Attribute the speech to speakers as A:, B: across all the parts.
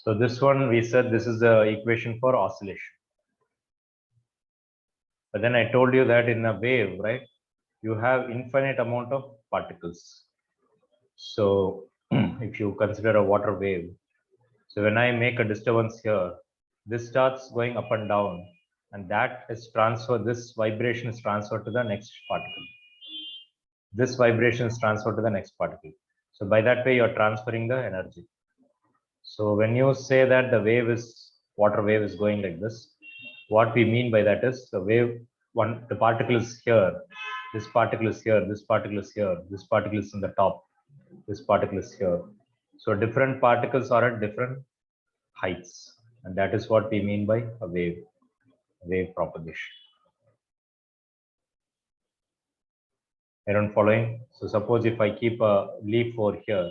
A: So this one we said this is the equation for oscillation. But then I told you that in a wave, right, you have infinite amount of particles. So if you consider a water wave, so when I make a disturbance here, this starts going up and down, and that is transferred, this vibration is transferred to the next particle. This vibration is transferred to the next particle. So by that way, you're transferring the energy. So when you say that the wave is, water wave is going like this, what we mean by that is the wave, the particle is here, this particle is here, this particle is here, this particle is in the top, this particle is here. So different particles are at different heights, and that is what we mean by a wave propagation. Everyone following? So suppose if I keep a leaf over here,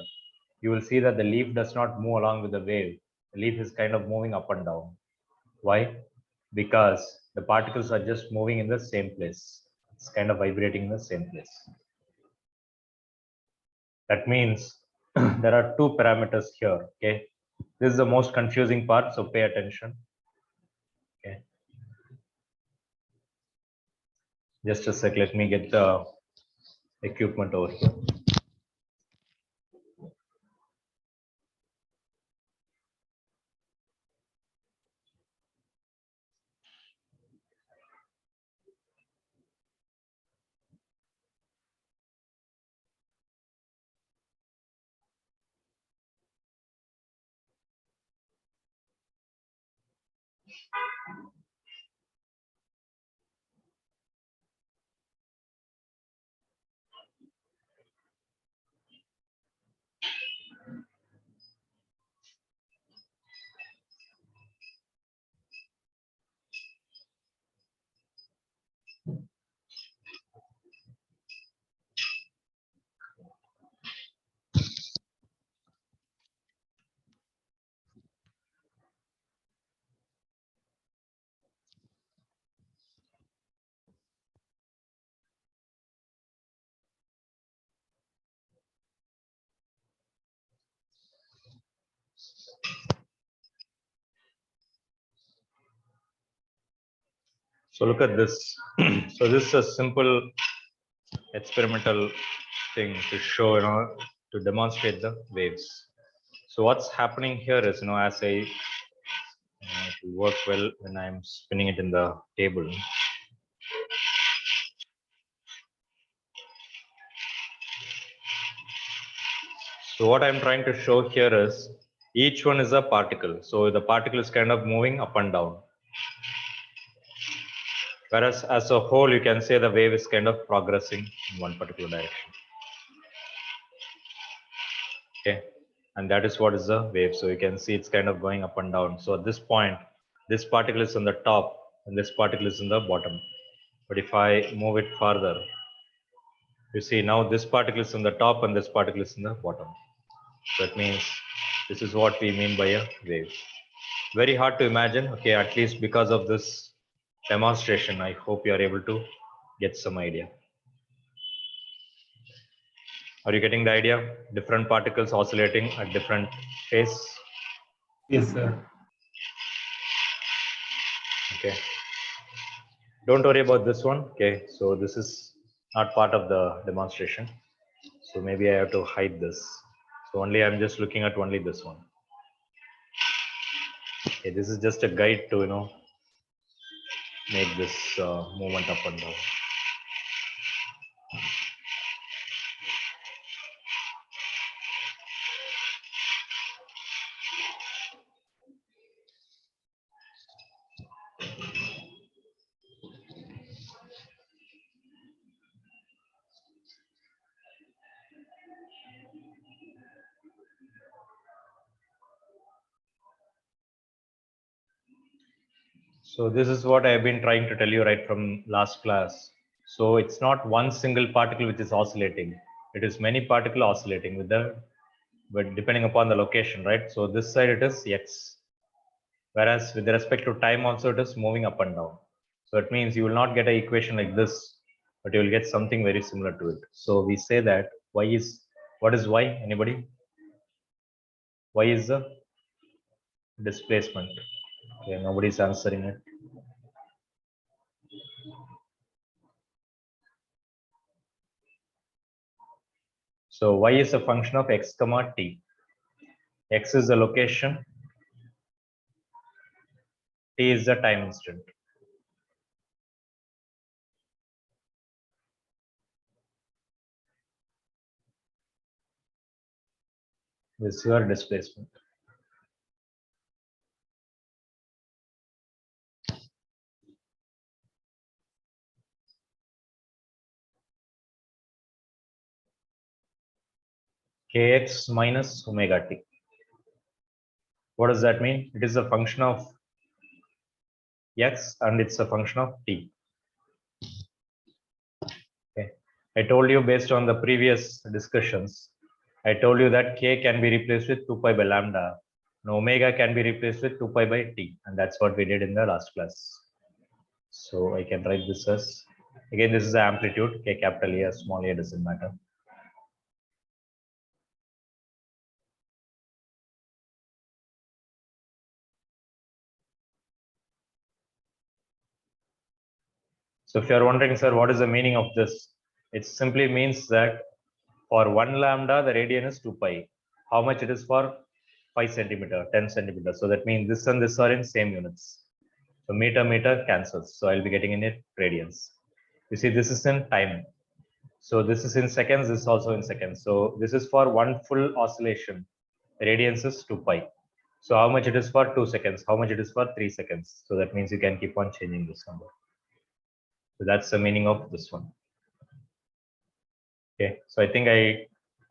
A: you will see that the leaf does not move along with the wave. The leaf is kind of moving up and down. Why? Because the particles are just moving in the same place. It's kind of vibrating in the same place. That means there are two parameters here. Okay, this is the most confusing part, so pay attention. Okay, just a sec, let me get the equipment over here. So look at this. So this is a simple experimental thing to show, to demonstrate the waves. So what's happening here is, as I it will work well when I'm spinning it in the table. So what I'm trying to show here is each one is a particle. So the particle is kind of moving up and down. Whereas as a whole, you can say the wave is kind of progressing in one particular direction. Okay, and that is what is the wave. So you can see it's kind of going up and down. So at this point, this particle is on the top and this particle is in the bottom. But if I move it further, you see now this particle is on the top and this particle is in the bottom. That means this is what we mean by a wave. Very hard to imagine. Okay, at least because of this demonstration, I hope you are able to get some idea. Are you getting the idea? Different particles oscillating at different phase.
B: Yes, sir.
A: Okay. Don't worry about this one. Okay, so this is not part of the demonstration. So maybe I have to hide this. So only I'm just looking at only this one. Okay, this is just a guide to make this movement up and down. So this is what I've been trying to tell you right from last class. So it's not one single particle which is oscillating. It is many particles oscillating but depending upon the location, right? So this side it is x. Whereas with respect to time also it is moving up and down. So it means you will not get an equation like this, but you will get something very similar to it. So we say that what is y? Anybody? Y is the displacement. Okay, nobody's answering it. So y is a function of x comma t. X is the location, t is the time instant. This is your displacement. Kx minus omega t. What does that mean? It is a function of x and it's a function of t. Okay. I told you based on the previous discussions, I told you that k can be replaced with 2 pi by lambda and omega can be replaced with 2 pi by t, and that's what we did in the last class. So I can write this as, again, this is the amplitude, k capital A, small a, doesn't matter. So if you're wondering, sir, what is the meaning of this? It simply means that for 1 lambda, the radian is 2 pi. How much it is for 5 centimeter, 10 centimeter. So that means this and this are in same units. So meter cancels. So I'll be getting in it radians. You see, this is in time. So this is in seconds, this is also in seconds. So this is for one full oscillation. Radians is 2 pi. So how much it is for 2 seconds? How much it is for 3 seconds? So that means you can keep on changing this number. So that's the meaning of this one. Okay, so I think I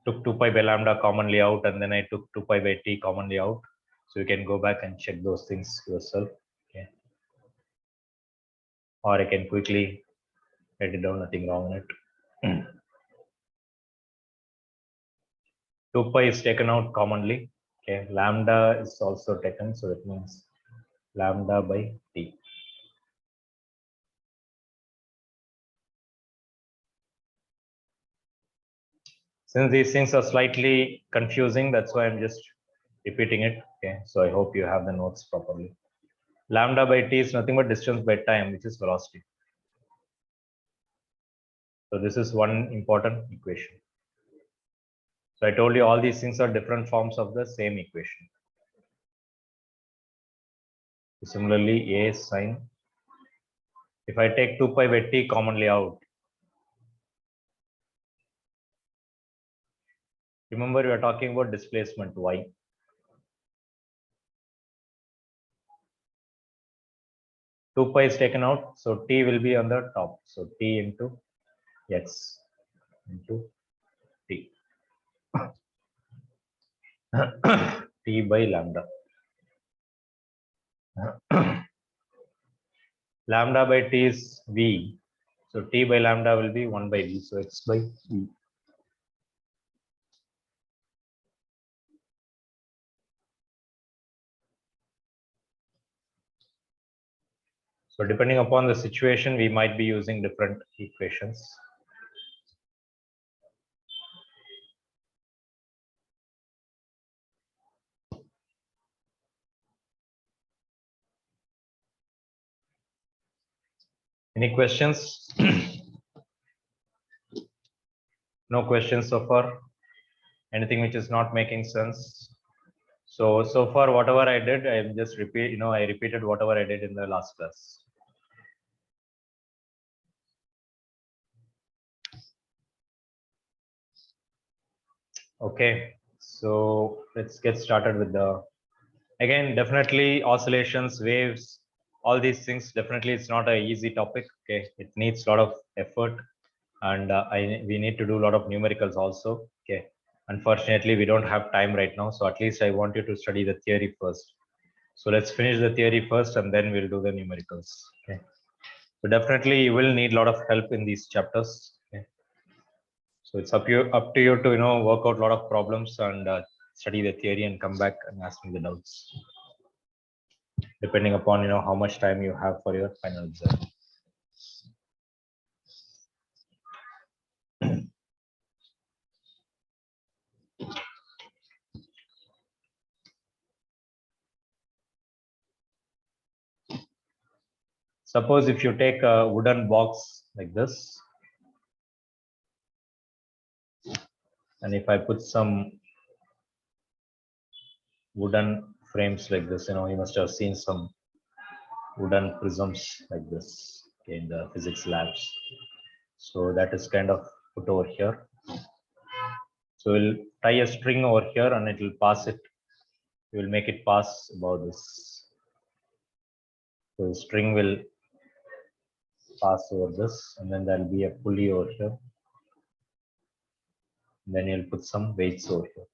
A: took 2 pi by lambda commonly out and then I took 2 pi by t commonly out. So you can go back and check those things yourself. Okay. Or I can quickly write it down, nothing wrong in it. 2 pi is taken out commonly. Okay, lambda is also taken, so that means lambda by t. Since these things are slightly confusing, that's why I'm just repeating it. Okay, so I hope you have the notes properly. Lambda by t is nothing but distance by time, which is velocity. So this is one important equation. So I told you all these things are different forms of the same equation. Similarly, a sine. If I take 2 pi by t commonly out, remember we are talking about displacement y. Two pi is taken out, so t will be on the top. So t into x into t. T by lambda. Lambda by t is v. So t by lambda will be 1 by v. So x by v. So depending upon the situation, we might be using different equations. Any questions? No questions so far. Anything which is not making sense? So far, whatever I did, I just repeat. I repeated whatever I did in the last class. Okay, so let's get started with the. Again, definitely oscillations, waves, all these things. Definitely, it's not an easy topic. Okay, it needs a lot of effort, and we need to do a lot of numericals also. Okay, unfortunately, we don't have time right now. So at least I want you to study the theory first. So let's finish the theory first, and then we'll do the numericals. Okay. So definitely, you will need a lot of help in these chapters. Okay. So it's up to you to work out a lot of problems and study the theory and come back and ask me the doubts, depending upon how much time you have for your final exam. Suppose if you take a wooden box like this, and if I put some wooden frames like this, you must have seen some wooden prisms like this in the physics labs. So that is kind of put over here. So we'll tie a string over here and it will pass it. We will make it pass above this. So the string will pass over this, and then there'll be a pulley over here. And then you'll put some weights over here.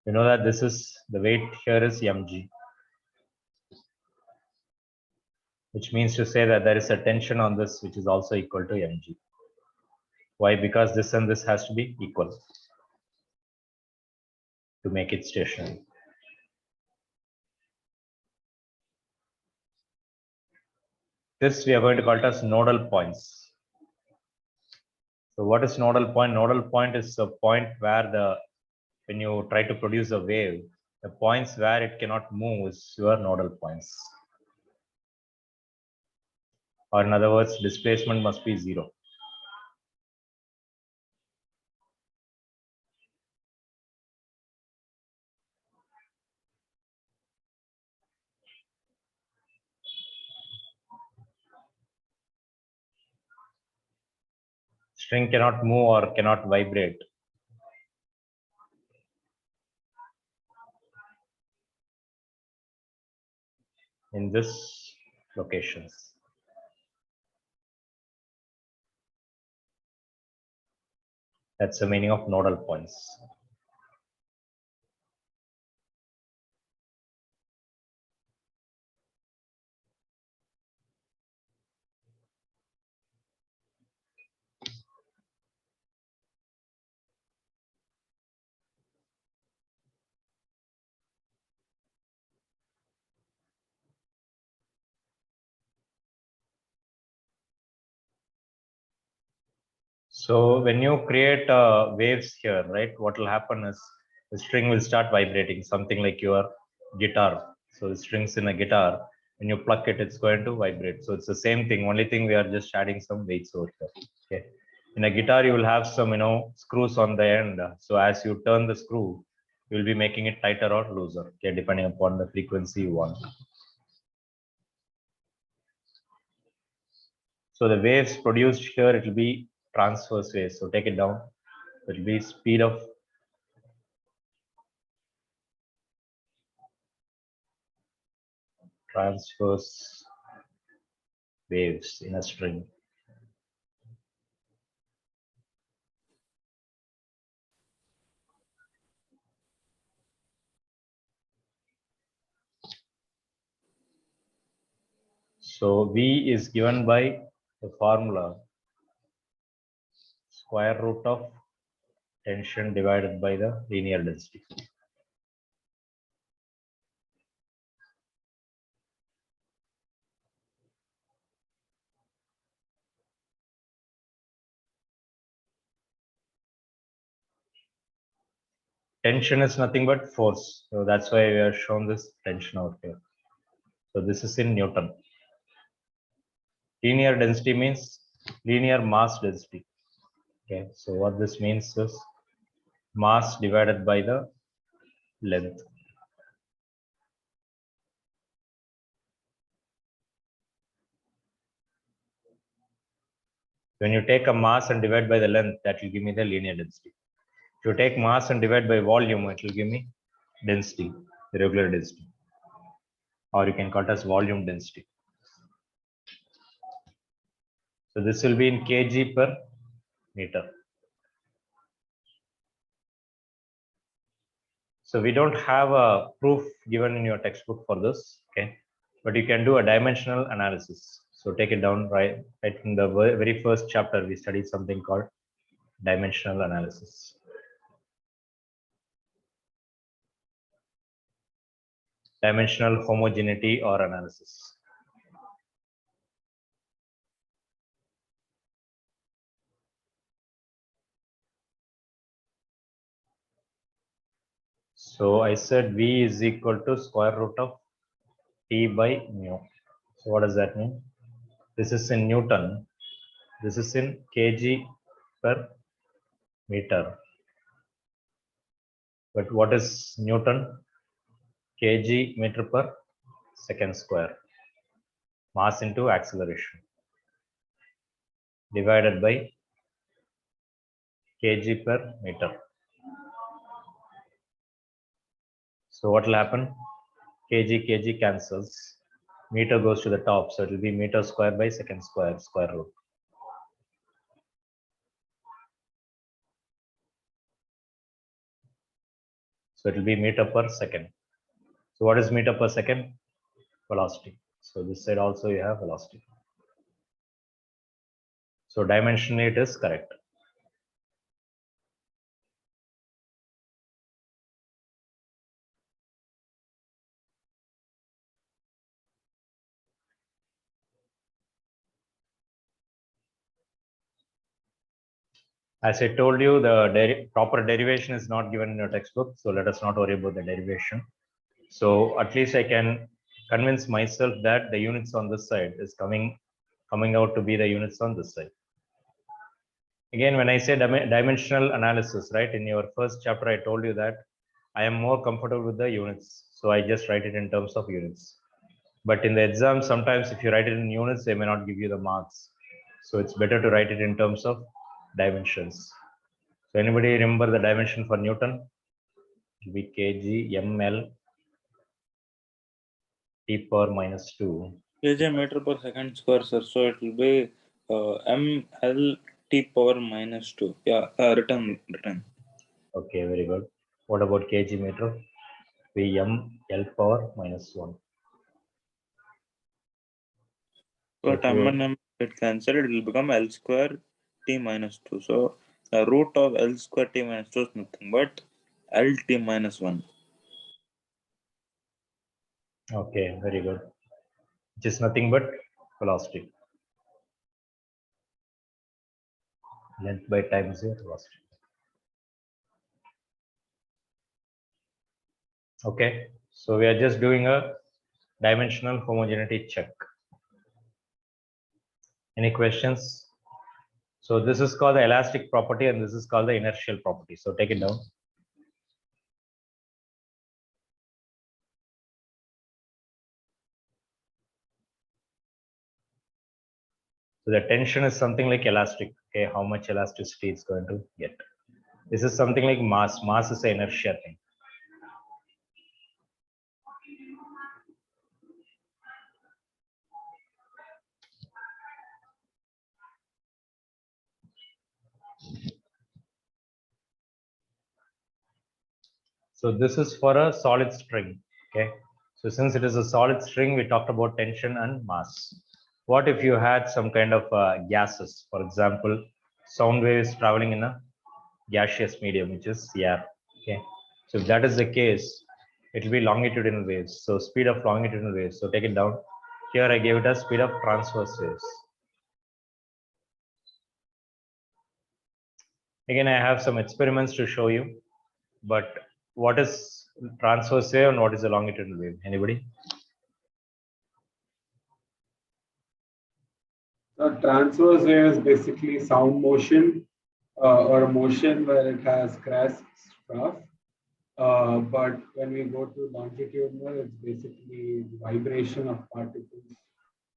A: You know that this is the weight here is mg, which means to say that there is a tension on this which is also equal to mg. Why? Because this and this has to be equal to make it stationary. This we are going to call it as nodal points. So what is nodal point? Nodal point is a point where when you try to produce a wave, the points where it cannot move is your nodal points. Or in other words, displacement must be 0. String cannot move or cannot vibrate in this locations. That's the meaning of nodal points. So when you create waves here, right, what will happen is the string will start vibrating, something like your guitar. So the strings in a guitar, when you pluck it, it's going to vibrate. So it's the same thing. Only thing we are just adding some weights over here. Okay. In a guitar, you will have some, screws on the end. So as you turn the screw, you will be making it tighter or looser, okay, depending upon the frequency you want. So the waves produced here, it will be transverse waves. So take it down. It will be speed of transverse waves in a string. So V is given by the formula square root of tension divided by the linear density. Tension is nothing but force. So that's why we have shown this tension out here. So this is in Newton. Linear density means linear mass density. Okay, so what this means is mass divided by the length. When you take a mass and divide by the length, that will give me the linear density. If you take mass and divide by volume, it will give me density, the regular density. Or you can call it as volume density. So this will be in kg per meter. So we don't have a proof given in your textbook for this, okay? But you can do a dimensional analysis. So take it down, right in the very first chapter, we studied something called dimensional analysis. Dimensional homogeneity or analysis. So I said V is equal to square root of T by mu. So what does that mean? This is in Newton. This is in kg per meter. But what is Newton? Kg meter per second square. Mass into acceleration divided by kg per meter. So what will happen? Kg cancels. Meter goes to the top. So it will be meter square by second square, square root. So it will be meter per second. So what is meter per second? Velocity. So this side also you have velocity. So dimensionally it is correct. As I told you, the proper derivation is not given in your textbook. So let us not worry about the derivation. So at least I can convince myself that the units on this side is coming out to be the units on this side. Again, when I say dimensional analysis, right, in your first chapter, I told you that I am more comfortable with the units. So I just write it in terms of units. But in the exam, sometimes if you write it in units, they may not give you the marks. So it's better to write it in terms of dimensions. So anybody remember the dimension for Newton? It will be kg ml t power minus 2.
C: kg meter per second square, sir. So it will be ml t power minus 2. Yeah, written.
A: Okay, very good. What about kg meter? Vm L power minus 1.
C: So m and m get cancelled. It will become L square t minus 2. So the root of L square t minus 2 is nothing but L t minus 1.
A: Okay, very good. Which is nothing but velocity. Length by time is your velocity. Okay, so we are just doing a dimensional homogeneity check. Any questions? So this is called the elastic property and this is called the inertial property. So take it down. So the tension is something like elastic. Okay, how much elasticity it's going to get. This is something like mass. Mass is an inertia thing. So this is for a solid string. Okay. So since it is a solid string, we talked about tension and mass. What if you had some kind of gases? For example, sound wave is traveling in a gaseous medium, which is air. Okay. So if that is the case, it will be longitudinal waves. So speed of longitudinal waves. So take it down. Here I gave it as speed of transverse waves. Again, I have some experiments to show you, but what is transverse wave and what is a longitudinal wave? Anybody?
B: Transverse wave is basically sound motion or a motion where it has crest stuff. But when we go to longitudinal, it's basically vibration of particles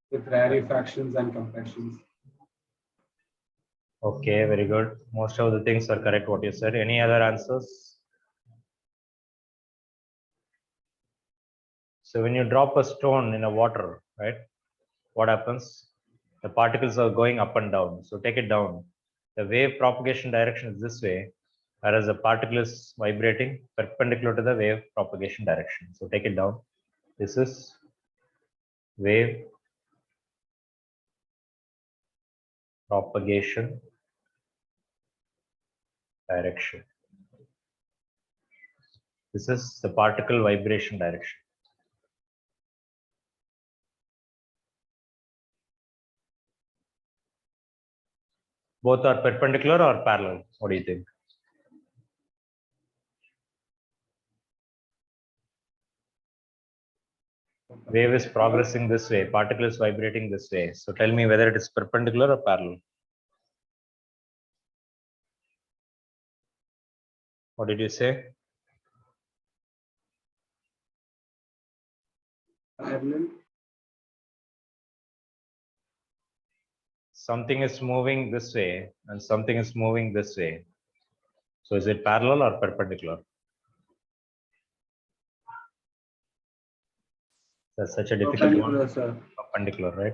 B: with rarefactions and compressions.
A: Okay, very good. Most of the things are correct what you said. Any other answers? So when you drop a stone in a water, right? What happens? The particles are going up and down. So take it down. The wave propagation direction is this way, whereas the particle is vibrating perpendicular to the wave propagation direction. So take it down. This is wave propagation direction. This is the particle vibration direction. Both are perpendicular or parallel? What do you think? Wave is progressing this way, particle is vibrating this way. So tell me whether it is perpendicular or parallel. What did you say?
B: Parallel.
A: Something is moving this way and something is moving this way. So is it parallel or perpendicular? That's such a difficult
B: Perpendicular,
A: one.
B: sir.
A: Perpendicular, right?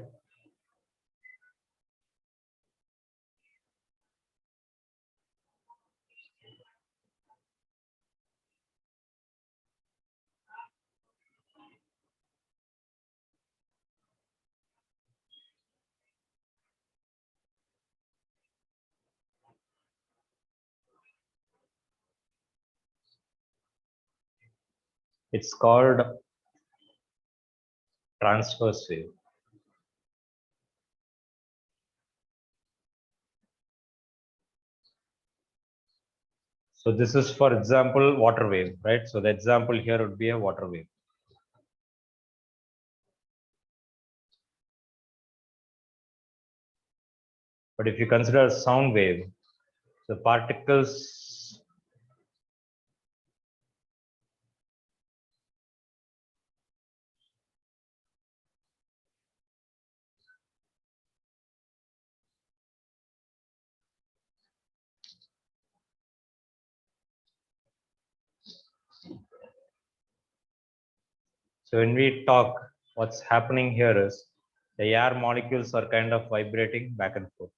A: It's called transverse wave. So this is, for example, water wave, right? So the example here would be a water wave. But if you consider a sound wave, the particles so when we talk, what's happening here is the air molecules are kind of vibrating back and forth.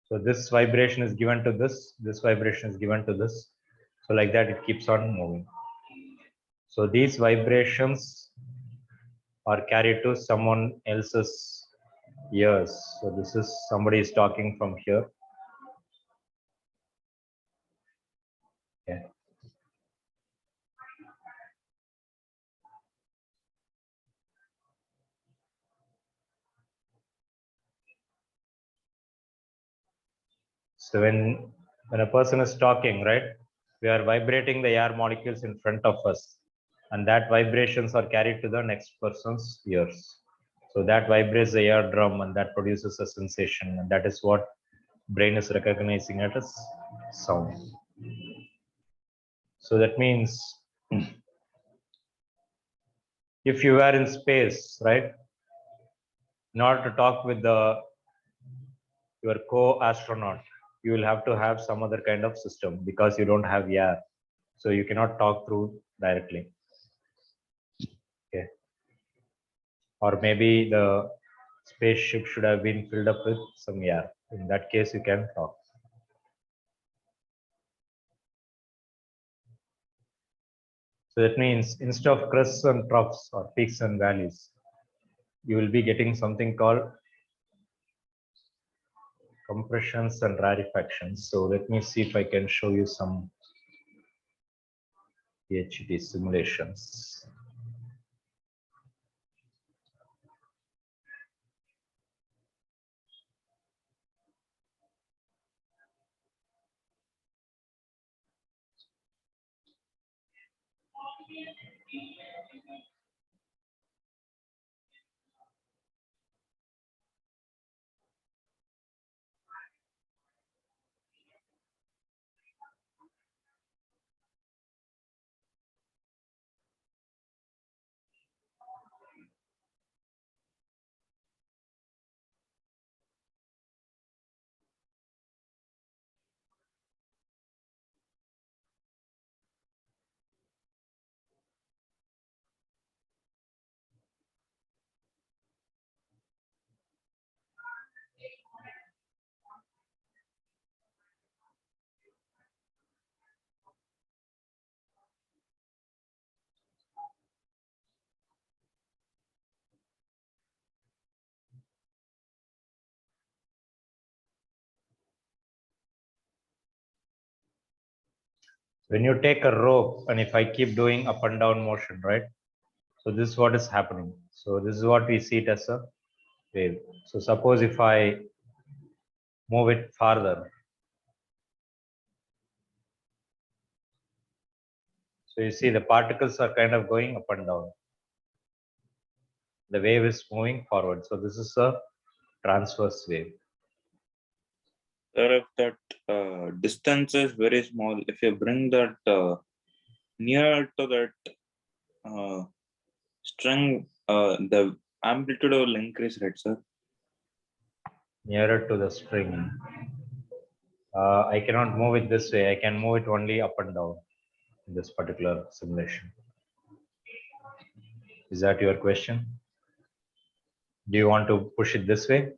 A: So this vibration is given to this vibration is given to this. So like that, it keeps on moving. So these vibrations are carried to someone else's ears. So this is somebody is talking from here. Yeah. So when a person is talking, right, we are vibrating the air molecules in front of us, and that vibrations are carried to the next person's ears. So that vibrates the eardrum, and that produces a sensation, and that is what brain is recognizing it as sound. So that means if you were in space, right, in order to talk with your co-astronaut, you will have to have some other kind of system because you don't have air. So you cannot talk through directly. Okay. Or maybe the spaceship should have been filled up with some air. In that case, you can talk. So that means instead of crests and troughs or peaks and valleys, you will be getting something called compressions and rarefactions. So let me see if I can show you some PhD simulations. When you take a rope and if I keep doing up and down motion, right? So this is what is happening. So this is what we see it as a wave. So suppose if I move it farther, So you see the particles are kind of going up and down. The wave is moving forward. So this is a transverse wave.
C: Sir, if that distance is very small, if you bring that near to that string, the amplitude will increase, right, sir?
A: Nearer to the string. I cannot move it this way. I can move it only up and down in this particular simulation. Is that your question? Do you want to push it this way?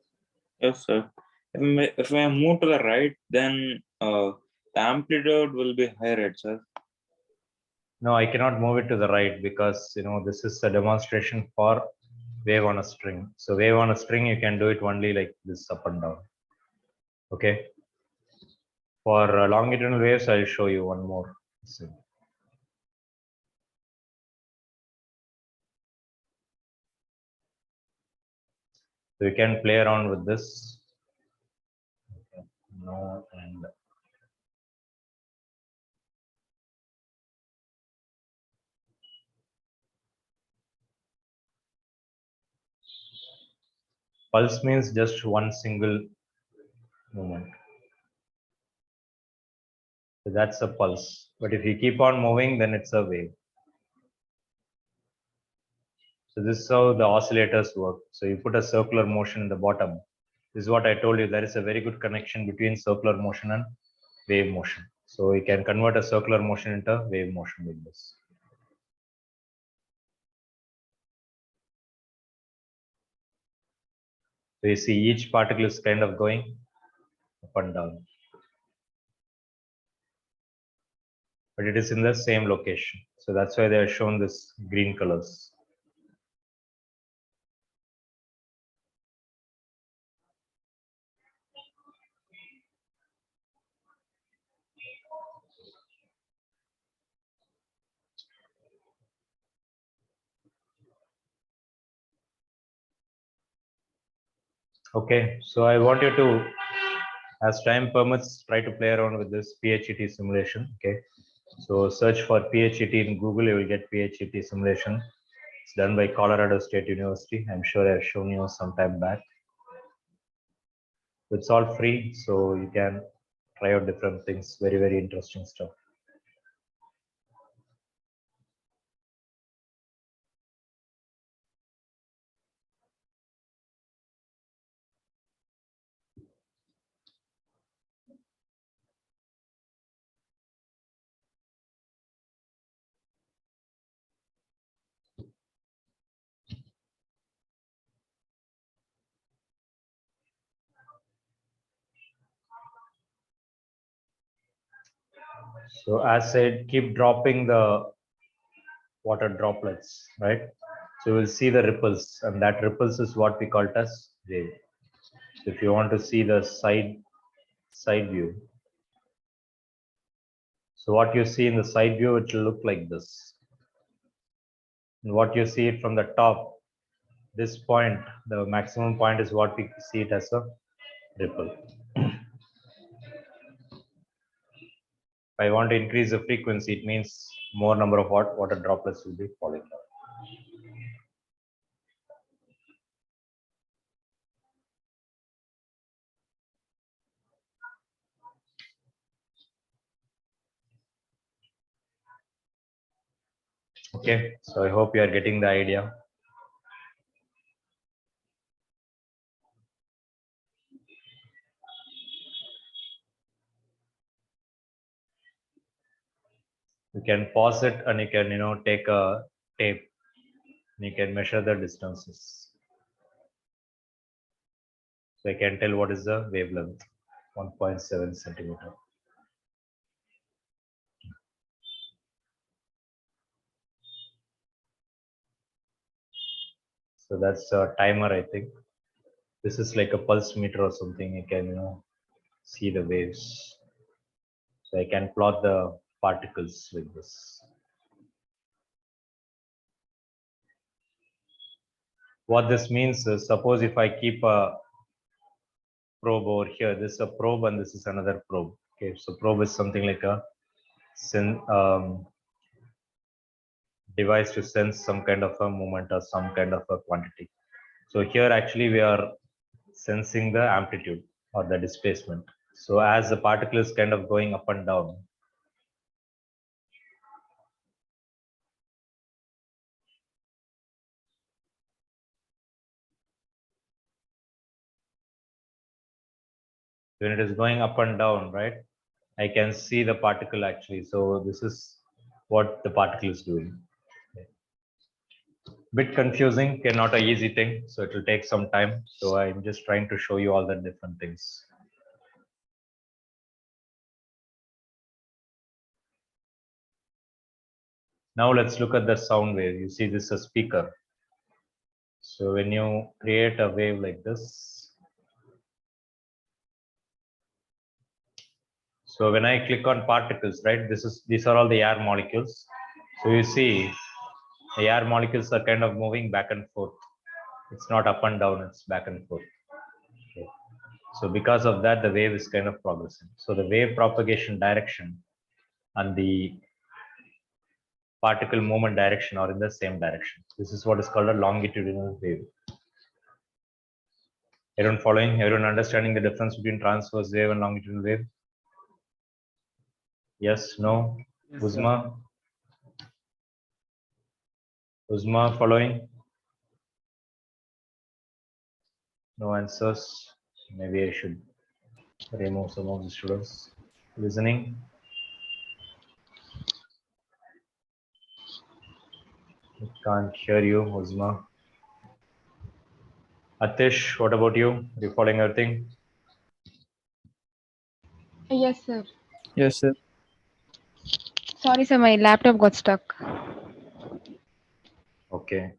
C: Yes, sir. If I move to the right, then the amplitude will be higher, right, sir?
A: No, I cannot move it to the right because this is a demonstration for wave on a string. So wave on a string, you can do it only like this up and down. Okay. For longitudinal waves, I'll show you one more. So you can play around with this. Okay. No, and pulse means just one single movement. So that's a pulse. But if you keep on moving, then it's a wave. So this is how the oscillators work. So you put a circular motion in the bottom. This is what I told you. There is a very good connection between circular motion and wave motion. So you can convert a circular motion into wave motion like this. So you see each particle is kind of going up and down. But it is in the same location. So that's why they are shown this green colors. Okay, so I want you to, as time permits, try to play around with this PHET simulation. Okay, so search for PHET in Google, you will get PHET simulation. It's done by Colorado State University. I'm sure I've shown you some time back. It's all free, so you can try out different things. Very, very interesting stuff. So as said, keep dropping the water droplets, right? So you will see the ripples, and that ripples is what we call it as wave. So if you want to see the side view, so what you see in the side view, it will look like this. And what you see it from the top, this point, the maximum point is what we see it as a ripple. If I want to increase the frequency, it means more number of water droplets will be falling down. Okay, so I hope you are getting the idea. You can pause it and you can take a tape and you can measure the distances. So I can tell what is the wavelength, 1.7 centimeter. So that's a timer, I think. This is like a pulse meter or something. You can see the waves. So I can plot the particles like this. What this means is, suppose if I keep a probe over here, this is a probe and this is another probe. Okay, so probe is something like a device to sense some kind of a movement or some kind of a quantity. So here actually we are sensing the amplitude or the displacement. So as the particle is kind of going up and down, when it is going up and down, right, I can see the particle actually. So this is what the particle is doing. Bit confusing, okay, not an easy thing. So it will take some time. So I'm just trying to show you all the different things. Now let's look at the sound wave. You see this is a speaker. So when you create a wave like this, so when I click on particles, right, these are all the air molecules. So you see the air molecules are kind of moving back and forth. It's not up and down, it's back and forth. Okay. So because of that, the wave is kind of progressing. So the wave propagation direction and the particle movement direction are in the same direction. This is what is called a longitudinal wave. Everyone following? Everyone understanding the difference between transverse wave and longitudinal wave? Yes, no?
B: Yes,
A: Uzma? Uzma following? No answers. Maybe I should remove some of the students listening. I can't hear you, Uzma. Atish, what about you? Are you following everything?
D: Yes, sir.
E: Yes, sir.
D: Sorry, sir, my laptop got stuck.
A: Okay.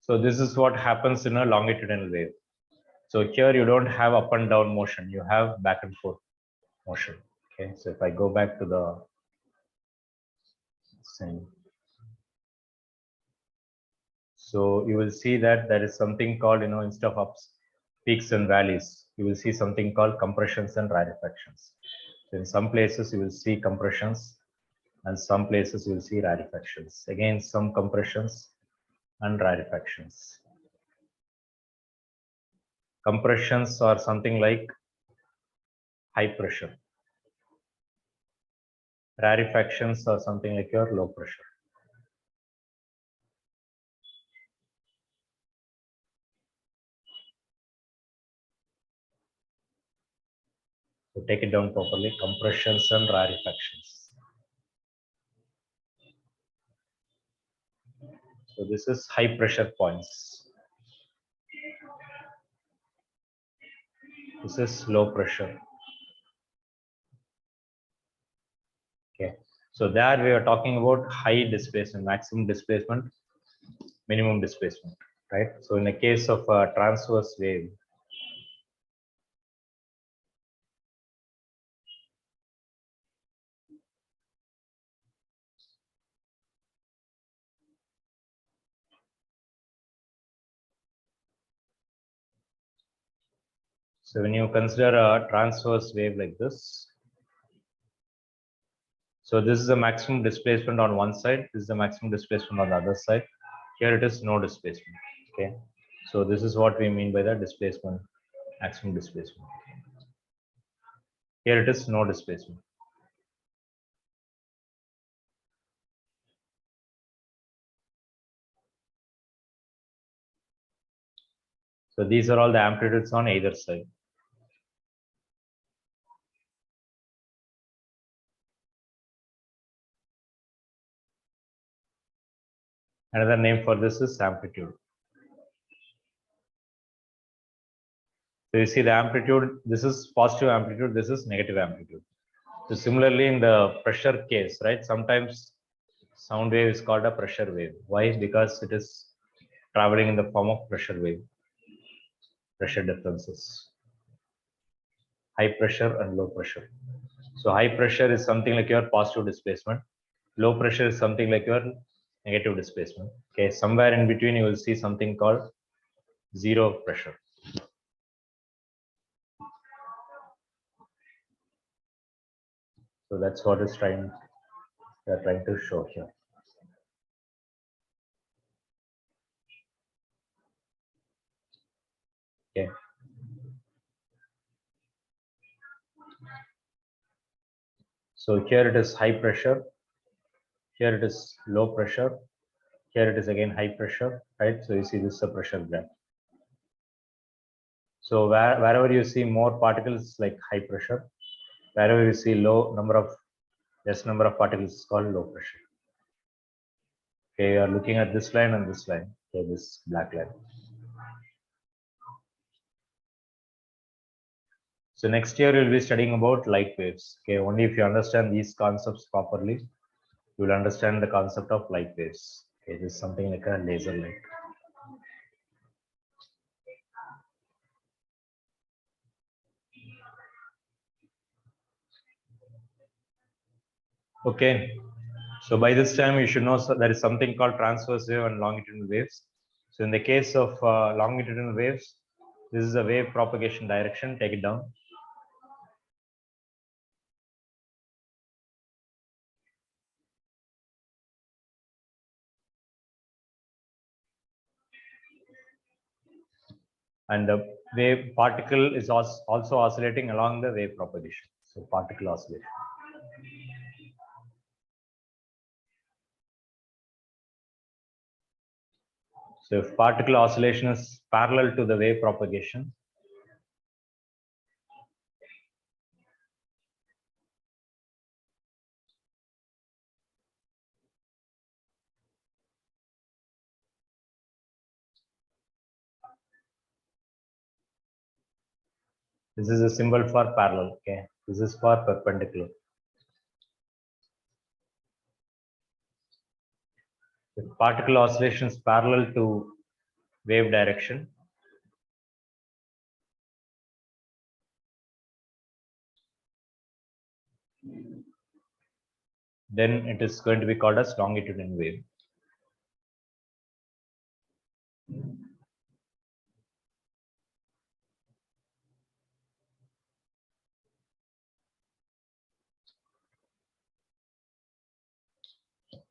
A: So this is what happens in a longitudinal wave. So here you don't have up and down motion, you have back and forth motion. Okay, so if I go back to the same, so you will see that there is something called, instead of ups, peaks and valleys, you will see something called compressions and rarefactions. So in some places you will see compressions and some places you will see rarefactions. Again, some compressions and rarefactions. Compressions are something like high pressure. Rarefactions are something like your low pressure. So take it down properly, compressions and rarefactions. So this is high pressure points. This is low pressure. Okay. So there we are talking about high displacement, maximum displacement, minimum displacement, right? So in the case of a transverse wave, so when you consider a transverse wave like this, so this is the maximum displacement on one side, this is the maximum displacement on the other side. Here it is no displacement. Okay. So this is what we mean by the displacement, maximum displacement. Here it is no displacement. So these are all the amplitudes on either side. Another name for this is amplitude. So you see the amplitude, this is positive amplitude, this is negative amplitude. So similarly in the pressure case, right, sometimes sound wave is called a pressure wave. Why? Because it is traveling in the form of pressure wave, pressure differences, high pressure and low pressure. So high pressure is something like your positive displacement. Low pressure is something like your negative displacement. Okay, somewhere in between you will see something called zero pressure. So that's what is they're trying to show here. Okay. So here it is high pressure. Here it is low pressure. Here it is again high pressure, right? So you see this is a pressure graph. So wherever you see more particles like high pressure, wherever you see less number of particles is called low pressure. Okay, you are looking at this line and this line. Okay, this black line. So next year you'll be studying about light waves. Okay, only if you understand these concepts properly, you will understand the concept of light waves. Okay, this is something like a laser light. Okay, so by this time you should know there is something called transverse wave and longitudinal waves. So in the case of longitudinal waves, this is a wave propagation direction. Take it down. And the wave particle is also oscillating along the wave propagation. So particle oscillation. So if particle oscillation is parallel to the wave propagation, this is a symbol for parallel. Okay, this is for perpendicular. If particle oscillation is parallel to wave direction, then it is going to be called as longitudinal wave.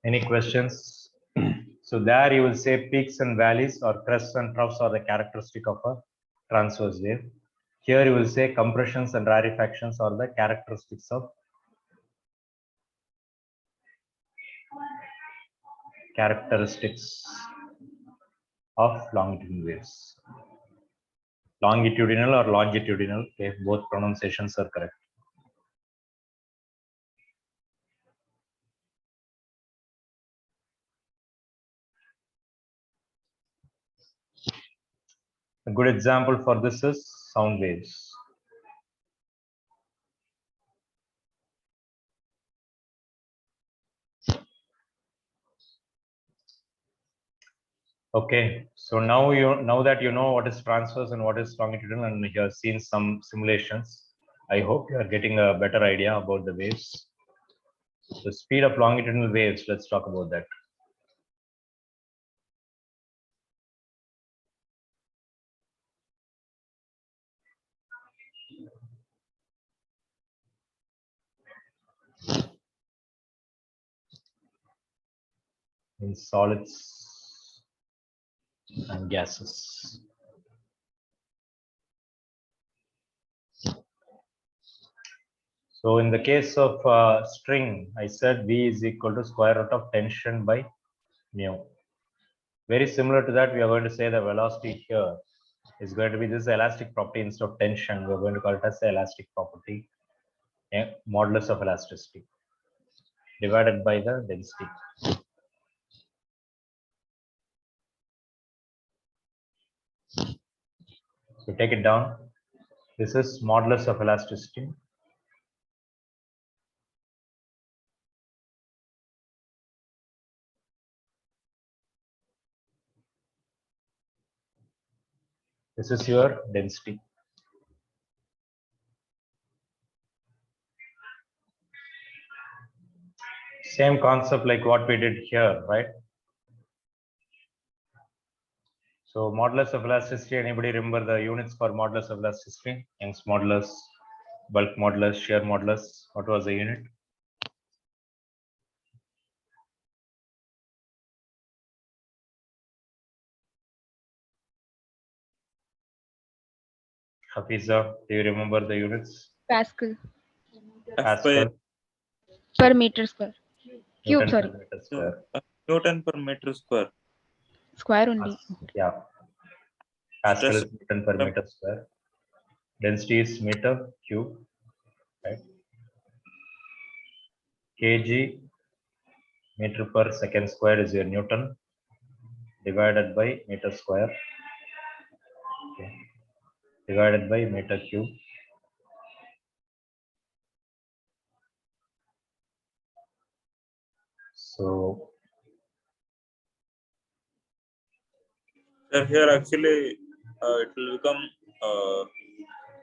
A: Any questions? So there you will say peaks and valleys or crests and troughs are the characteristic of a transverse wave. Here you will say compressions and rarefactions are the characteristics of longitudinal waves. Longitudinal or longitudinal, okay, both pronunciations are correct. A good example for this is sound waves. Okay, so now that you know what is transverse and what is longitudinal, and you have seen some simulations, I hope you are getting a better idea about the waves. The speed of longitudinal waves, let's talk about that. In solids and gases. So in the case of string, I said V is equal to square root of tension by mu. Very similar to that, we are going to say the velocity here is going to be this elastic property instead of tension. We are going to call it as the elastic property, modulus of elasticity, divided by the density. So take it down. This is modulus of elasticity. This is your density. Same concept like what we did here, right? So modulus of elasticity, anybody remember the units for modulus of elasticity? Young's modulus, bulk modulus, shear modulus. What was the unit? Hafiza, do you remember the units?
D: Pascal
C: F by
A: Pascal,
D: per meter square. Cube,
A: Newton per
D: sorry.
A: meter square.
C: Newton per meter square.
D: Square only.
A: Yeah, Pascal
C: Stress
A: is Newton per meter square. Density is meter cube, right? kg meter per second square is your Newton divided by meter square, okay, divided by meter cube. So
C: here actually it will become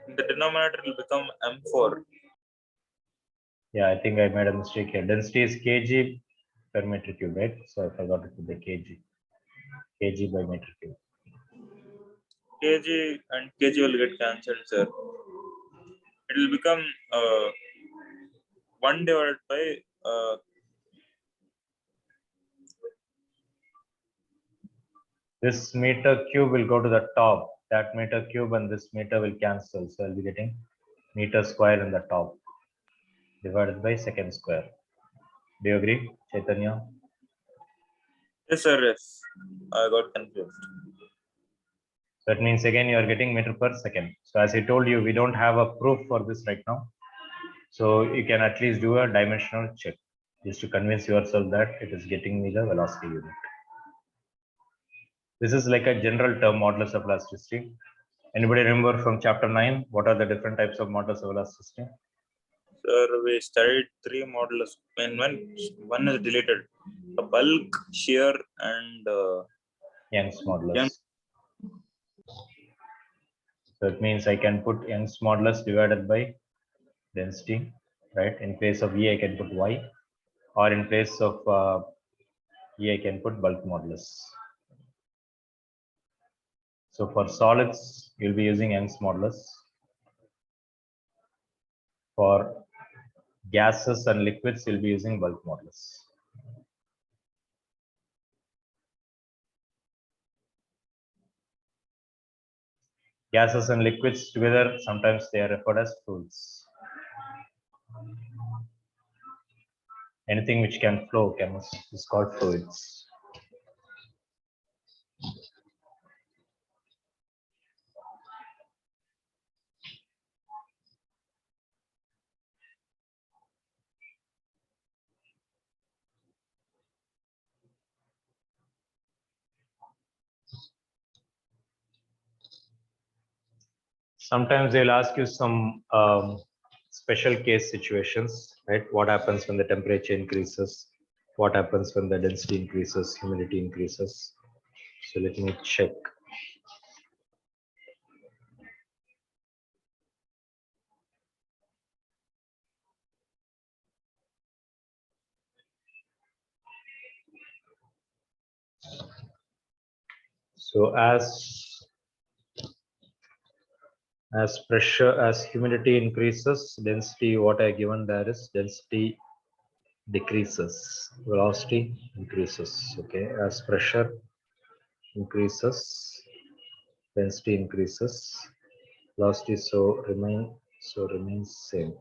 C: in the denominator it will become M4.
A: yeah, I think I made a mistake here. Density is kg per meter cube, right? So I forgot to put the kg by meter cube.
C: Kg and kg will get cancelled, sir. It will become 1 divided by
A: This meter cube will go to the top. That meter cube and this meter will cancel. So I'll be getting meter square in the top divided by second square. Do you agree, Chaitanya?
C: yes, sir. Yes, I got confused.
A: So that means again you are getting meter per second. So as I told you, we don't have a proof for this right now. So you can at least do a dimensional check just to convince yourself that it is getting me the velocity unit. This is like a general term, modulus of elasticity. Anybody remember from chapter 9 what are the different types of modulus of elasticity?
C: Sir, we studied 3 modulus. And one is deleted: a bulk, shear, and
A: Young's modulus.
C: Young.
A: So it means I can put Young's modulus divided by density, right? In place of E, I can put Y, or in place of E, I can put bulk modulus. So for solids, you'll be using Young's modulus. For gases and liquids, you'll be using bulk modulus. Gases and liquids together, sometimes they are referred as fluids. Anything which can flow is called fluids. Sometimes they'll ask you some special case situations, right? What happens when the temperature increases? What happens when the density increases, humidity increases? So let me check. So as pressure, as humidity increases, density, what I given there is density decreases, velocity increases. Okay, as pressure increases, density increases, velocity remains same.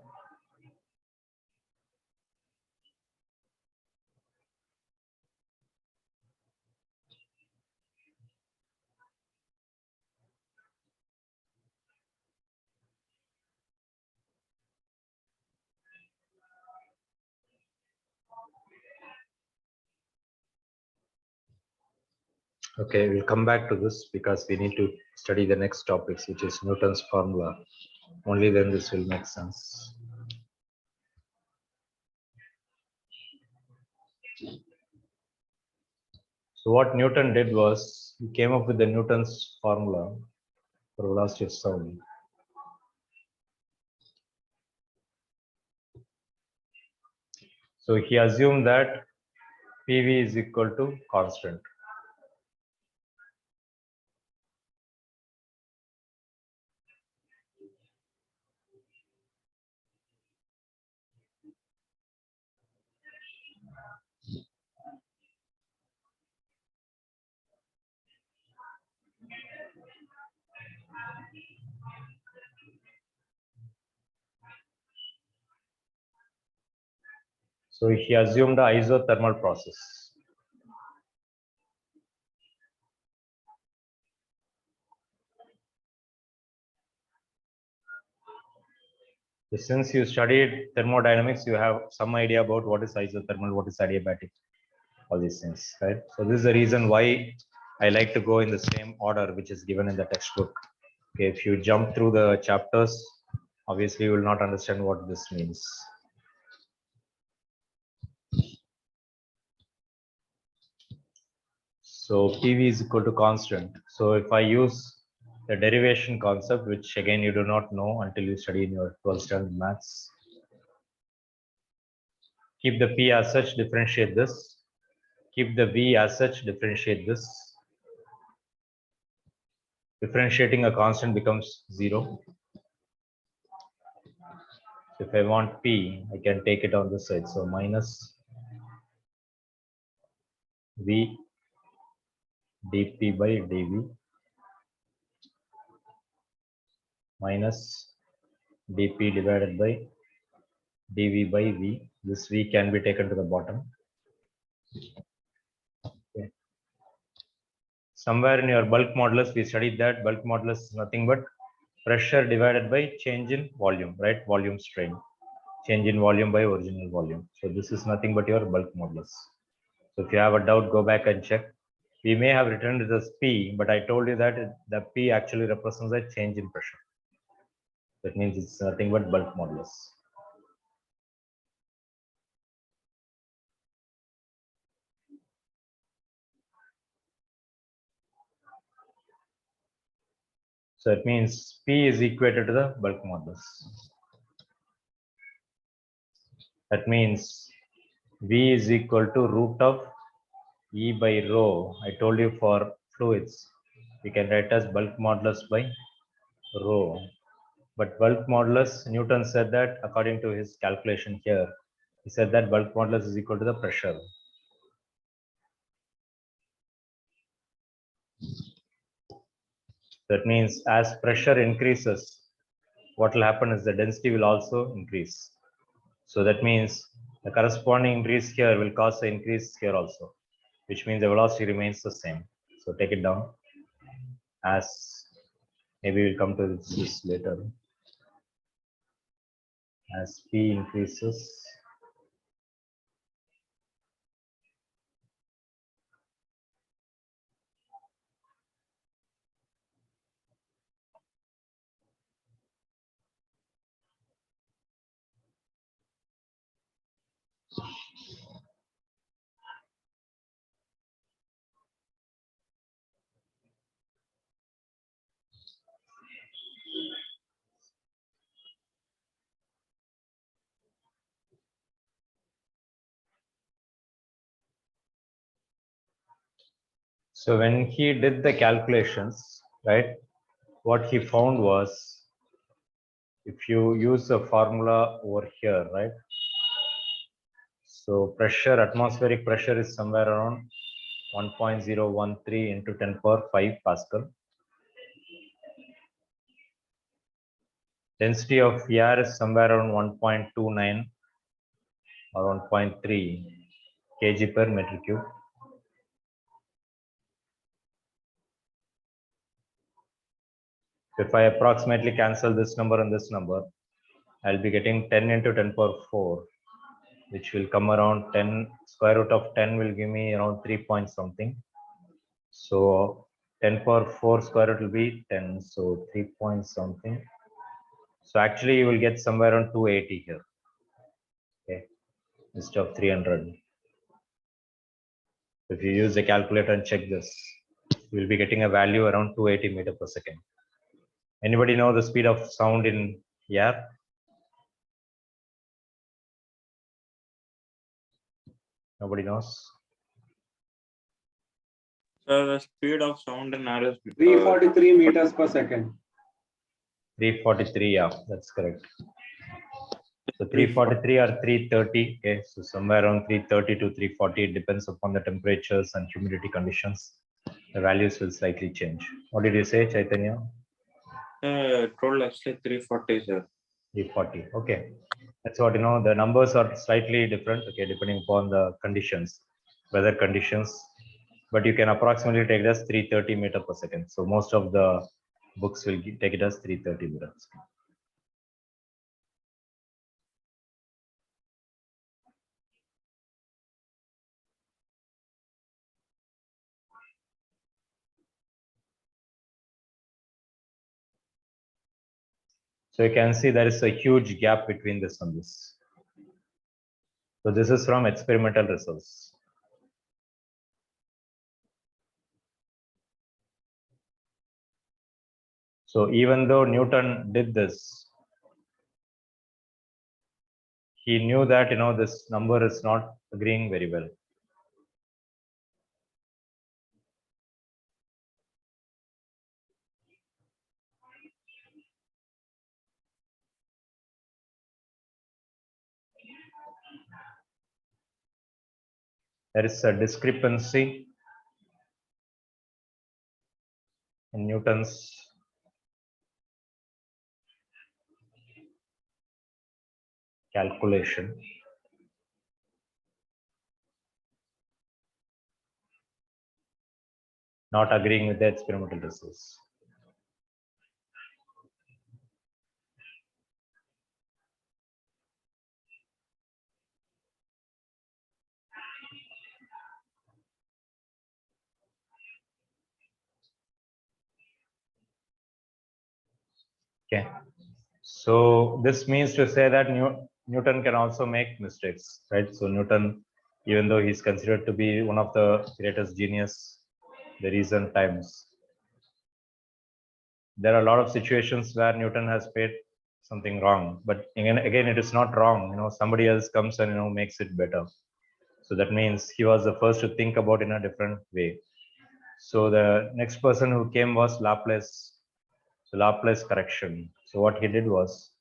A: Okay, we'll come back to this because we need to study the next topics, which is Newton's formula. Only then this will make sense. So what Newton did was he came up with the Newton's formula for velocity of sound. So he assumed that PV is equal to constant. So he assumed the isothermal process. So since you studied thermodynamics, you have some idea about what is isothermal, what is adiabatic, all these things, right? So this is the reason why I like to go in the same order which is given in the textbook. Okay, if you jump through the chapters, obviously you will not understand what this means. So PV is equal to constant. So if I use the derivation concept, which again you do not know until you study in your 12th standard maths, keep the P as such, differentiate this. Keep the V as such, differentiate this. Differentiating a constant becomes 0. If I want P, I can take it on this side. So minus V dP by dV minus dP divided by dV by V. This V can be taken to the bottom. Okay. Somewhere in your bulk modulus, we studied that bulk modulus is nothing but pressure divided by change in volume, right? Volume strain. Change in volume by original volume. So this is nothing but your bulk modulus. So if you have a doubt, go back and check. We may have written it as P, but I told you that the P actually represents a change in pressure. That means it's nothing but bulk modulus. So it means P is equated to the bulk modulus. That means V is equal to root of E by rho. I told you for fluids, we can write as bulk modulus by rho. But bulk modulus, Newton said that according to his calculation here, he said that bulk modulus is equal to the pressure. That means as pressure increases, what will happen is the density will also increase. So that means the corresponding increase here will cause an increase here also, which means the velocity remains the same. So take it down as, maybe we'll come to this later. As P increases, so when he did the calculations, right, what he found was, if you use the formula over here, right, so pressure, atmospheric pressure is somewhere around 1.013 into 10 power 5 Pascal. Density of air is somewhere around 1.29 or 1.3 kg per meter cube. If I approximately cancel this number and this number, I'll be getting 10 into 10 power 4, which will come around 10, square root of 10 will give me around 3 point something. So 10 power 4 square root will be 10, so 3 point something. So actually you will get somewhere around 280 here, okay, instead of 300. If you use the calculator and check this, you will be getting a value around 280 meter per second. Anybody know the speed of sound in air? Nobody knows.
C: So the speed of sound in air is
B: 343 meters per second.
A: 343, yeah, that's correct. So 343 or 330, okay, so somewhere around 330 to 340, it depends upon the temperatures and humidity conditions. The values will slightly change. What did you say, Chaitanya?
C: told actually 340, sir.
A: 340, okay. That's what, the numbers are slightly different, okay, depending upon the conditions, weather conditions, but you can approximately take it as 330 meter per second. So most of the books will take it as 330 meters. So you can see there is a huge gap between this and this. So this is from experimental results. So even though Newton did this, he knew that, this number is not agreeing very well. There is a discrepancy in Newton's calculation. Not agreeing with the experimental results. Okay. So this means to say that Newton can also make mistakes, right? So Newton, even though he's considered to be one of the greatest genius the recent times, there are a lot of situations where Newton has paid something wrong, but again it is not wrong. Somebody else comes and makes it better. So that means he was the first to think about in a different way. So the next person who came was Laplace. So Laplace correction. So what he did was,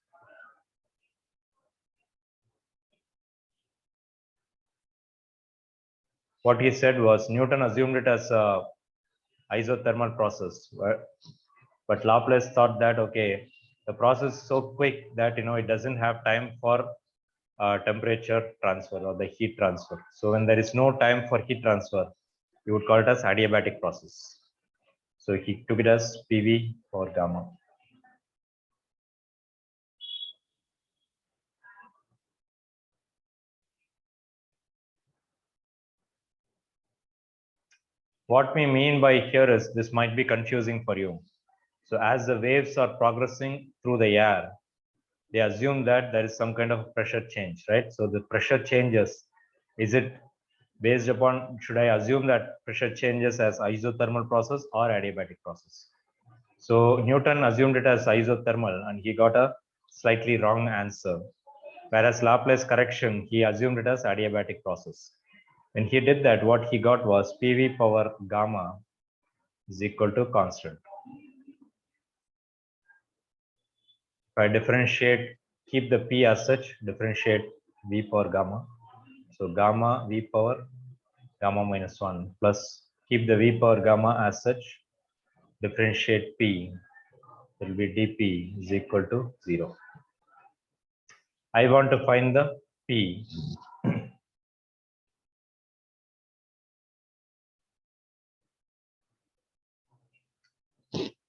A: what he said was Newton assumed it as a isothermal process, but Laplace thought that, okay, the process is so quick that it doesn't have time for temperature transfer or the heat transfer. So when there is no time for heat transfer, you would call it as adiabatic process. So he took it as PV or gamma. What we mean by here is this might be confusing for you. So as the waves are progressing through the air, they assume that there is some kind of pressure change, right? So the pressure changes. Is it based upon, should I assume that pressure changes as isothermal process or adiabatic process? So Newton assumed it as isothermal and he got a slightly wrong answer. Whereas Laplace correction, he assumed it as adiabatic process. When he did that, what he got was PV power gamma is equal to constant. If I differentiate, keep the P as such, differentiate V power gamma. So gamma V power gamma minus 1 plus keep the V power gamma as such, differentiate P, it will be dP is equal to 0. I want to find the P.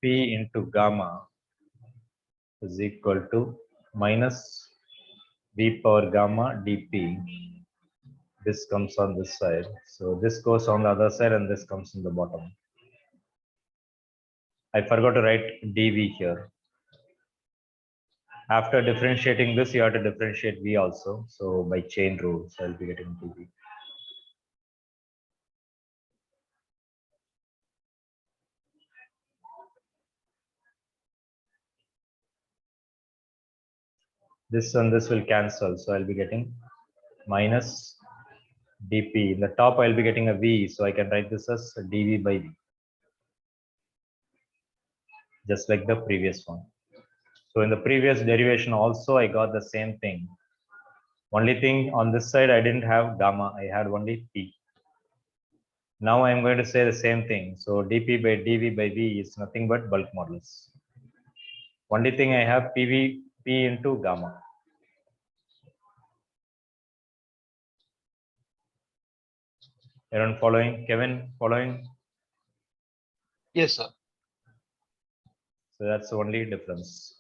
A: P into gamma is equal to minus V power gamma dP. This comes on this side. So this goes on the other side and this comes in the bottom. I forgot to write dV here. After differentiating this, you have to differentiate V also. So by chain rule, so I'll be getting dV. This and this will cancel. So I'll be getting minus dP. In the top, I'll be getting a V. So I can write this as dV by V. Just like the previous one. So in the previous derivation also, I got the same thing. Only thing on this side, I didn't have gamma. I had only P. Now I'm going to say the same thing. So dP by dV by V is nothing but bulk modulus. Only thing I have PV, P into gamma. Everyone following? Kevin following?
E: Yes, sir.
A: So that's the only difference.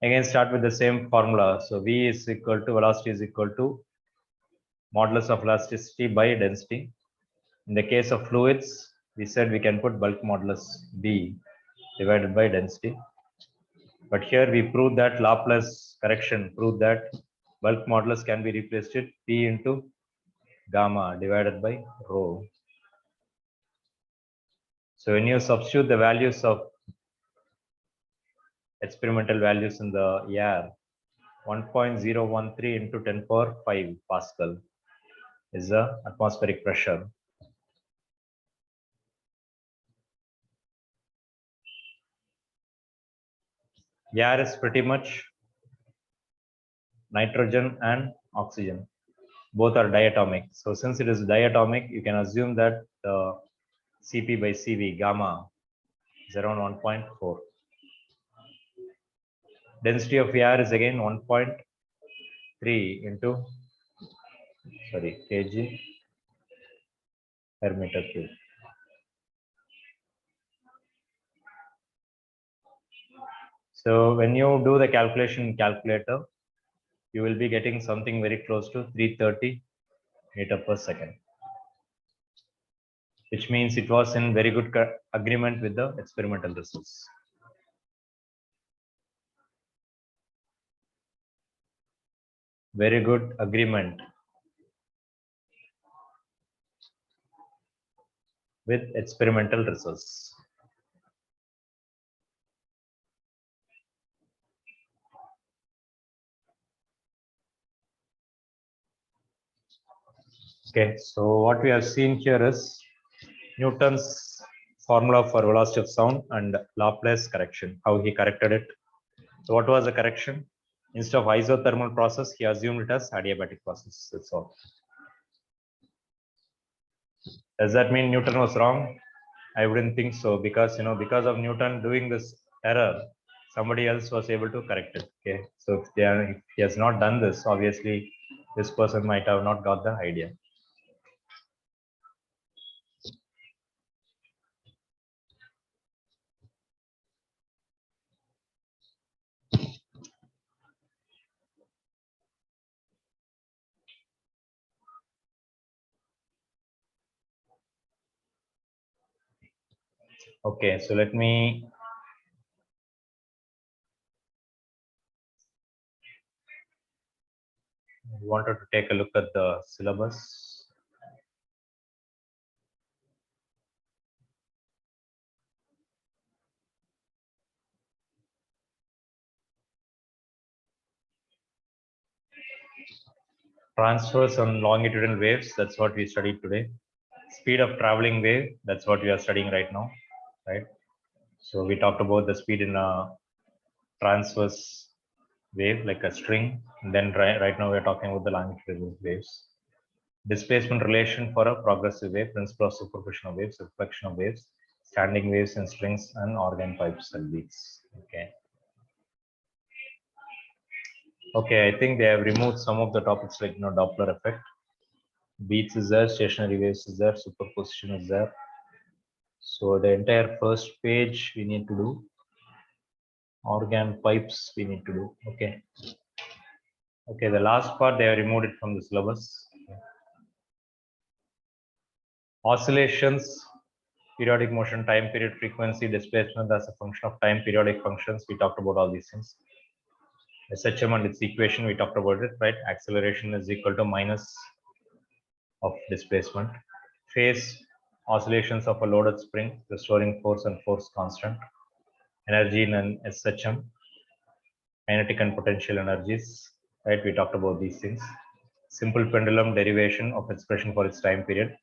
A: Again, start with the same formula. So V is equal to velocity is equal to modulus of elasticity by density. In the case of fluids, we said we can put bulk modulus B divided by density. But here we proved that Laplace correction proved that bulk modulus can be replaced with P into gamma divided by rho. So when you substitute the values of experimental values in the air, 1.013 into 10 power 5 Pascal is the atmospheric pressure. Air is pretty much nitrogen and oxygen. Both are diatomic. So since it is diatomic, you can assume that the Cp by Cv gamma is around 1.4. Density of air is again 1.3 into kg per meter cube. So when you do the calculation in calculator, you will be getting something very close to 330 meter per second, which means it was in very good agreement with the experimental results. Very good agreement with experimental results. Okay, so what we have seen here is Newton's formula for velocity of sound and Laplace correction, how he corrected it. So what was the correction? Instead of isothermal process, he assumed it as adiabatic process. That's all. Does that mean Newton was wrong? I wouldn't think so, because because of Newton doing this error, somebody else was able to correct it. Okay, so if he has not done this, obviously this person might have not got the idea. Okay, so let me wanted to take a look at the syllabus. Transverse and longitudinal waves, that's what we studied today. Speed of traveling wave, that's what we are studying right now, right? So we talked about the speed in a transverse wave, like a string. And then right now we're talking about the longitudinal waves. Displacement relation for a progressive wave, principle of superposition of waves, reflection of waves, standing waves in strings, and organ pipes and beats. Okay. Okay, I think they have removed some of the topics like Doppler effect. Beats is there, stationary waves is there, superposition is there. So the entire first page we need to do. Organ pipes we need to do. Okay. Okay, the last part they have removed it from the syllabus. Okay. Oscillations, periodic motion, time period, frequency, displacement as a function of time, periodic functions. We talked about all these things. SHM and its equation, we talked about it, right? Acceleration is equal to minus of displacement. Phase oscillations of a loaded spring, restoring force and force constant. Energy in an SHM, kinetic and potential energies, right? We talked about these things. Simple pendulum derivation of expression for its time period.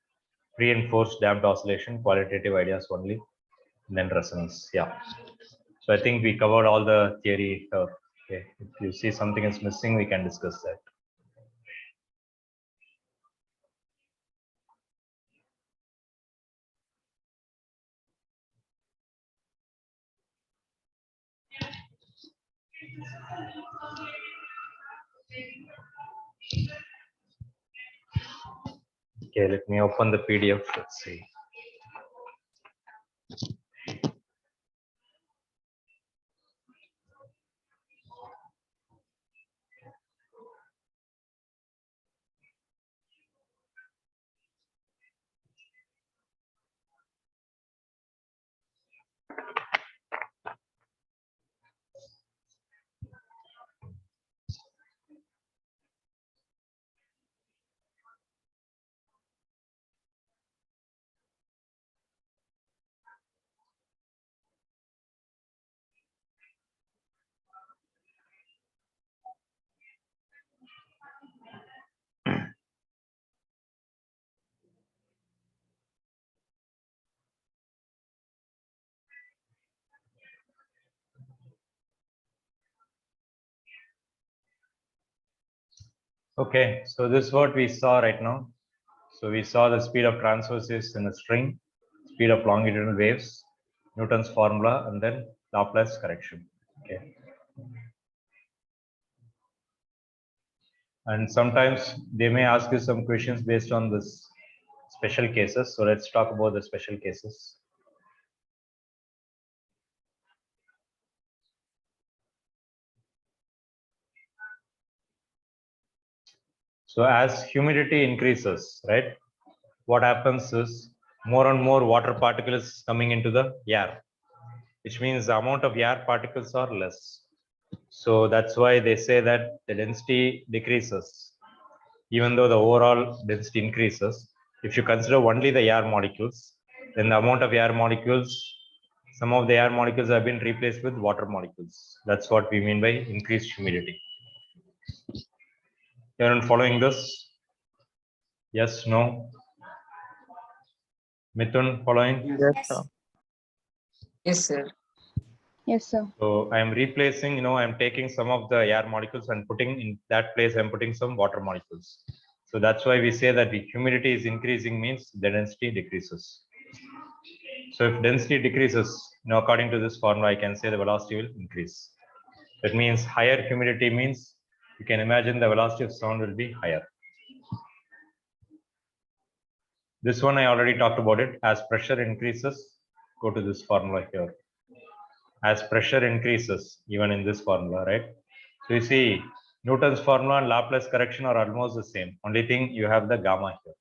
A: Free and forced damped oscillation, qualitative ideas only, and then resonance. Yeah. So I think we covered all the theory. Okay. If you see something is missing, we can discuss that. Okay, let me open the PDF. Let's see. Okay, so this is what we saw right now. So we saw the speed of transverse waves in a string, speed of longitudinal waves, Newton's formula, and then Laplace correction. Okay. And sometimes they may ask you some questions based on this special cases. So let's talk about the special cases. So as humidity increases, right, what happens is more and more water particles coming into the air, which means the amount of air particles are less. So that's why they say that the density decreases, even though the overall density increases. If you consider only the air molecules, then the amount of air molecules, some of the air molecules have been replaced with water molecules. That's what we mean by increased humidity. Everyone following this? Yes, no? Mithun following?
E: Yes, sir.
F: Yes, sir.
D: Yes, sir.
A: So I am replacing, I'm taking some of the air molecules and putting in that place, I'm putting some water molecules. So that's why we say that the humidity is increasing means the density decreases. So if density decreases, according to this formula, I can say the velocity will increase. That means higher humidity means you can imagine the velocity of sound will be higher. This one I already talked about it. As pressure increases, go to this formula here. As pressure increases, even in this formula, right? So you see, Newton's formula and Laplace correction are almost the same. Only thing you have the gamma here,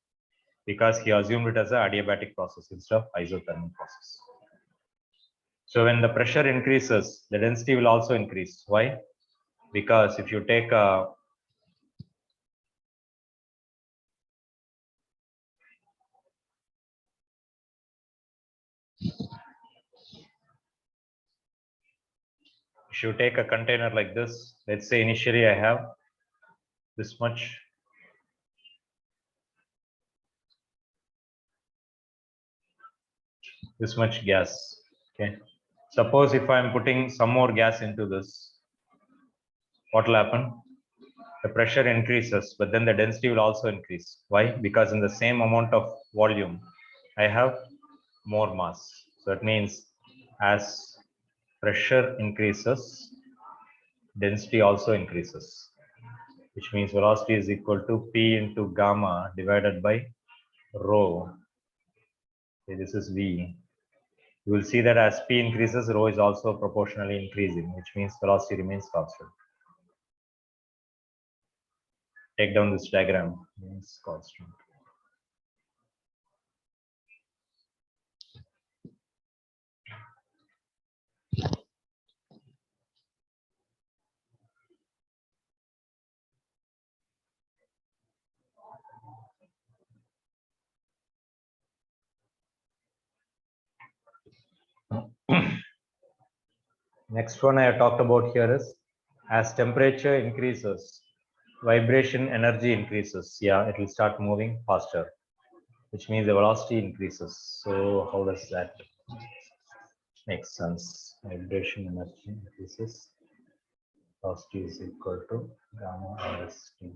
A: because he assumed it as an adiabatic process instead of isothermal process. So when the pressure increases, the density will also increase. Why? Because if you take a container like this, let's say initially I have this much gas. Okay. Suppose if I'm putting some more gas into this, what will happen? The pressure increases, but then the density will also increase. Why? Because in the same amount of volume, I have more mass. So it means as pressure increases, density also increases, which means velocity is equal to P into gamma divided by rho. Okay, this is V. You will see that as P increases, rho is also proportionally increasing, which means velocity remains constant. Take down this diagram, means constant. Next one I have talked about here is as temperature increases, vibration energy increases. Yeah, it will start moving faster, which means the velocity increases. So how does that make sense? Vibration energy increases. Velocity is equal to gamma minus T.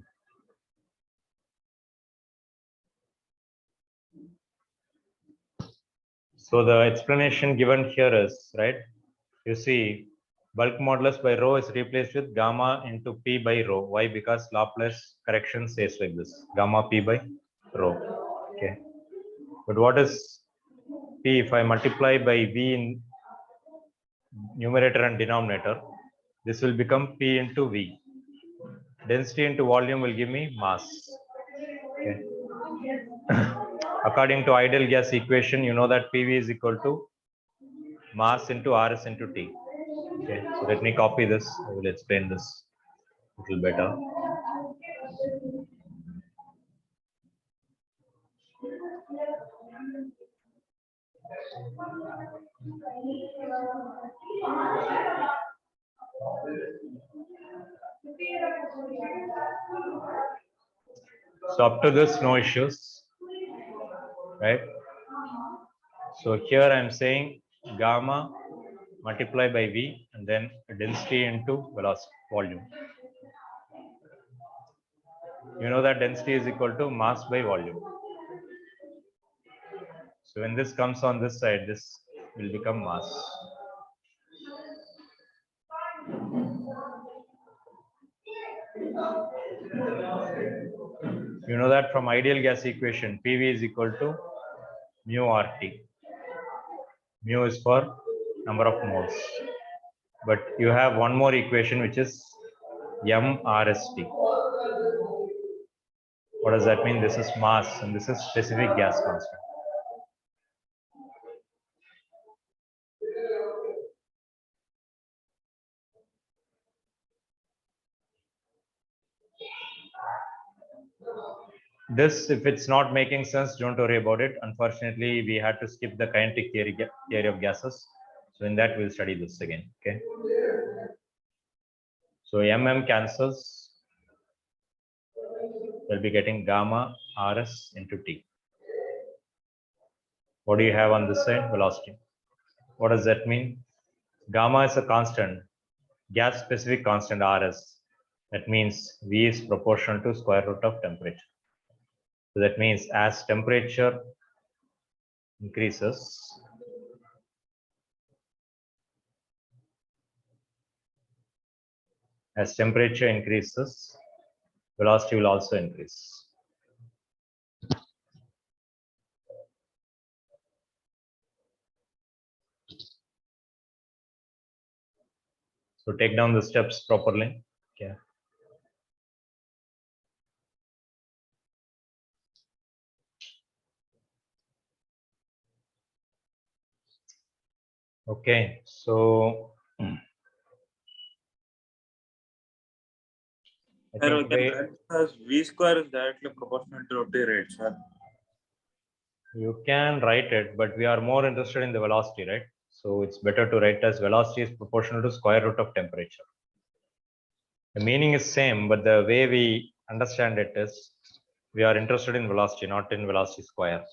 A: So the explanation given here is, right, you see bulk modulus by rho is replaced with gamma into P by rho. Why? Because Laplace correction says like this, gamma P by rho. Okay. But what is P if I multiply by V in numerator and denominator? This will become P into V. Density into volume will give me mass. Okay. According to ideal gas equation, you know that PV is equal to mass into Rs into T. Okay, so let me copy this. I will explain this a little better. So up to this, no issues, right? So here I am saying gamma multiply by V and then density into velocity volume. You know that density is equal to mass by volume. So when this comes on this side, this will become mass. You know that from ideal gas equation, PV is equal to mu RT. Mu is for number of moles. But you have one more equation which is MRST. What does that mean? This is mass and this is specific gas constant. This, if it's not making sense, don't worry about it. Unfortunately, we had to skip the kinetic theory of gases. So in that, we'll study this again. Okay. So MM cancels. We'll be getting gamma Rs into T. What do you have on this side? Velocity. What does that mean? Gamma is a constant, gas specific constant Rs. That means V is proportional to square root of temperature. So that means as temperature increases, velocity will also increase. So take down the steps properly. Okay. Okay, so
C: Sir, we can write as V square is directly proportional to T rate, sir.
A: you can write it, but we are more interested in the velocity, right? So it's better to write as velocity is proportional to square root of temperature. The meaning is same, but the way we understand it is we are interested in velocity, not in velocity square.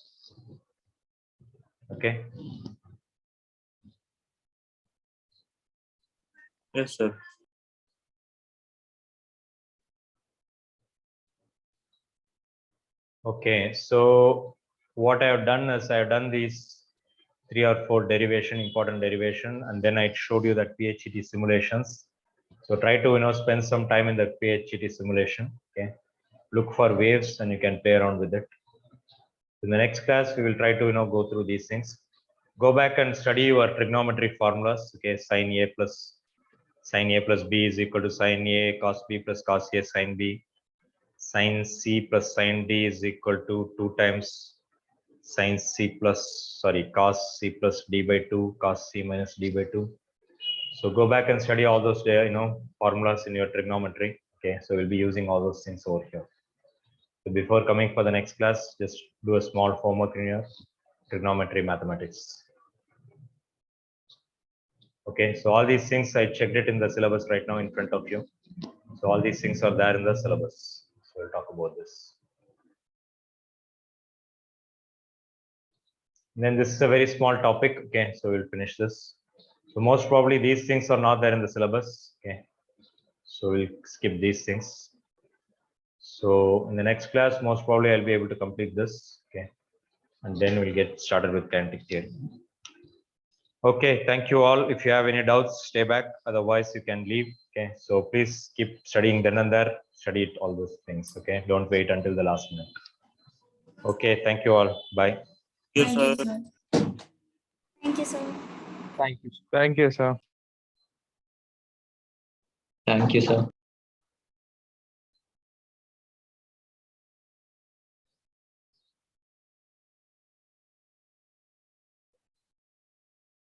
A: Okay.
C: Yes, sir.
A: Okay, so what I have done is I have done these 3 or 4 important derivation, and then I showed you that PHET simulations. So try to spend some time in the PHET simulation. Okay, look for waves and you can play around with it. In the next class, we will try to go through these things. Go back and study your trigonometric formulas. Okay, sin A plus B is equal to sin A cos B plus cos A sin B. Sin C plus sin D is equal to 2 times cos C plus D by 2 cos C minus D by 2. So go back and study all those formulas in your trigonometry. Okay, so we'll be using all those things over here. So before coming for the next class, just do a small homework in your trigonometry mathematics. Okay, so all these things I checked it in the syllabus right now in front of you. So all these things are there in the syllabus. So we'll talk about this. And then this is a very small topic. Okay, so we'll finish this. So most probably these things are not there in the syllabus. Okay, so we'll skip these things. So in the next class, most probably I'll be able to complete this. Okay, and then we'll get started with kinetic theory. Okay, thank you all. If you have any doubts, stay back. Otherwise, you can leave. Okay, so please keep studying then and there. Study it, all those things. Okay, don't wait until the last minute. Okay, thank you all. Bye.
C: Yes,
G: Thank you,
C: sir.
G: sir. Thank you, sir.
E: Thank you.
H: Thank you, sir.
F: Thank you, sir.